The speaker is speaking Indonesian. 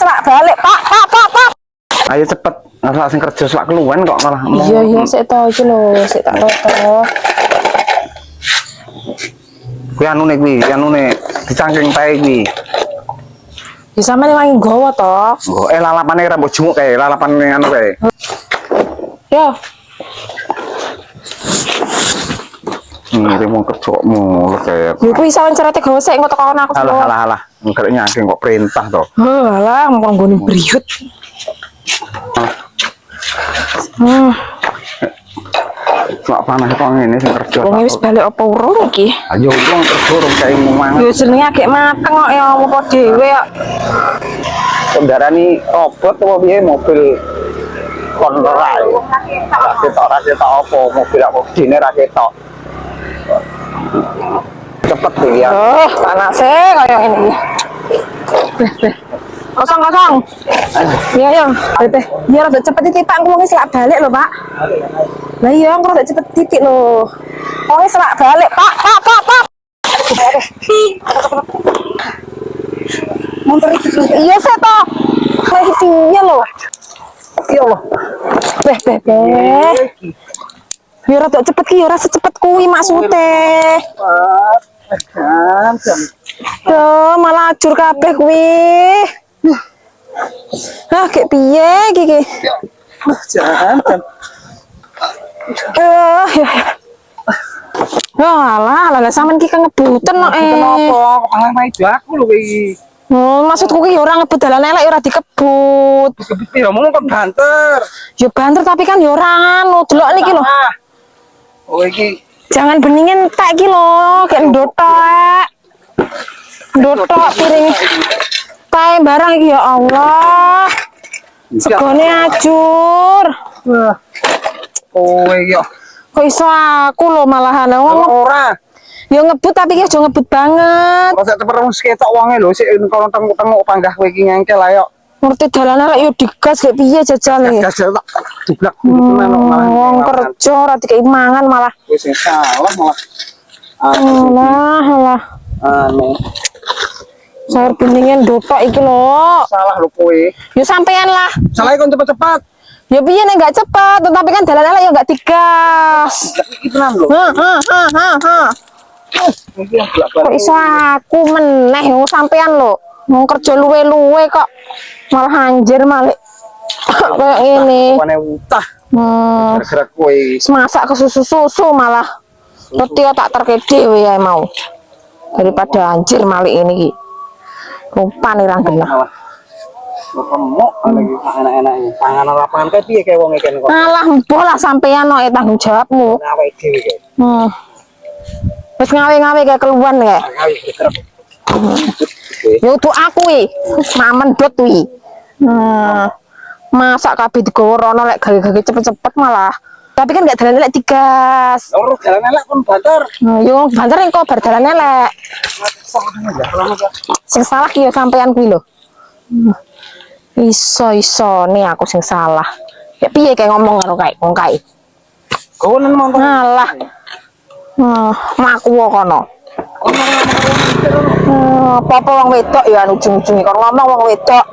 selak balik, Pak. Ayo cepet, nggak sing kerja selak keluwen kok malah. Iya, sik to iki lho, sik tak foto. Kuwi anune dicangking tae kuwi. Ya sampeyan wangi gowo to. Oh, lalapane rambut jumuk kae, lalapane anu kae. Yo. Ini mau kerja mulu kayak. Yo kuwi sawen cerete gowo sik engko tekan aku. Alah. Enggak nyaking kok perintah to. Alah, mau nggone briut. Sak panas kok ngene sing kerja. Wong wis balik apa urung iki? Ayo wong kerja urung kae mangan. Yo jenenge agek mateng kok ya apa dhewe kok. Kendaraan robot apa piye mobil konrai. Raketok apa mobil apa dine raketok. Cepet ya. Oh, panase kaya ngene iki. Kosong. Iya. Teh. Biar rada cepet titik Pak, wong selak balik lho, Pak. Lah iya, rada cepet titik lho. Wong selak balik, Pak. Mundur iki. Iya, sik to. Kayak piye lho? Ya Allah. Beh. Biar rada cepet ki ora secepet kuwi maksude. Yo, malah ajur kabeh kuwi. Ah, kayak piye iki? Jangan. Alah, sampean ki ngebuten kok. Kenapa? Kepala maido aku lho iki. Maksudku ki ora ngebut dalan elek ora dikebut. Dikebut ya mau kan banter. Ya banter tapi kan ya ora anu, delok niki lho. Oh iki Jangan beningin tak iki lho, kayak ndotok. Ndotok piring. Tae barang iki ya Allah. Segone ajur. Oh iki Kok iso aku lho malahan ngomong. ora. Ya ngebut tapi ki aja ngebut banget. Ora sak cepet wis ketok wonge lho sik kono tenguk-tenguk panggah kowe iki ngengkel ayo. Ngerti dalan elek yo digas kayak piye jajane. Gas tak dublak tenan kok malah. Wong kerja ora dikei mangan malah. Wis salah malah. Alah. Anu Sayur beningin dotok iki lho. salah lho kowe. Ya sampean lah. Salah kon cepet-cepet. Ya piye nek gak cepet, tetapi kan dalan elek ya gak digas. Iki tenan lho. Iki Kok iso aku meneh yo sampean lho. Mau kerja luwe-luwe kok. Malah anjir malik. Kayak ngene. Wane utah. Gerak kowe. Masak ke susu malah. Roti tak terkede ya mau. Daripada anjir malik ini iki. Lupa nih orang genah. Kemuk lagi enak-enaknya. Panganan lapangan kae piye kae wong iki kok. Alah mbuh lah sampean kok tanggung jawabmu. Awake dhewe kae. Wis ngawe-ngawe kayak keluar kae. Ayo gerak. Yo tuh aku mamen dot wi. Masak kabeh digowo rono lek gawe-gawe cepet-cepet malah. Tapi kan gak dalan elek digas. Loro dalan elek kon banter. Yo banter engko bar dalan elek. Sing salah ki yo sampean kuwi lho. Iso nih aku sing salah. Ya piye kayak ngomong karo kae wong kae. Konen montor. Alah. Maku kono. Apa-apa wong wedok ya ujung-ujunge kon ngomong wong wedok.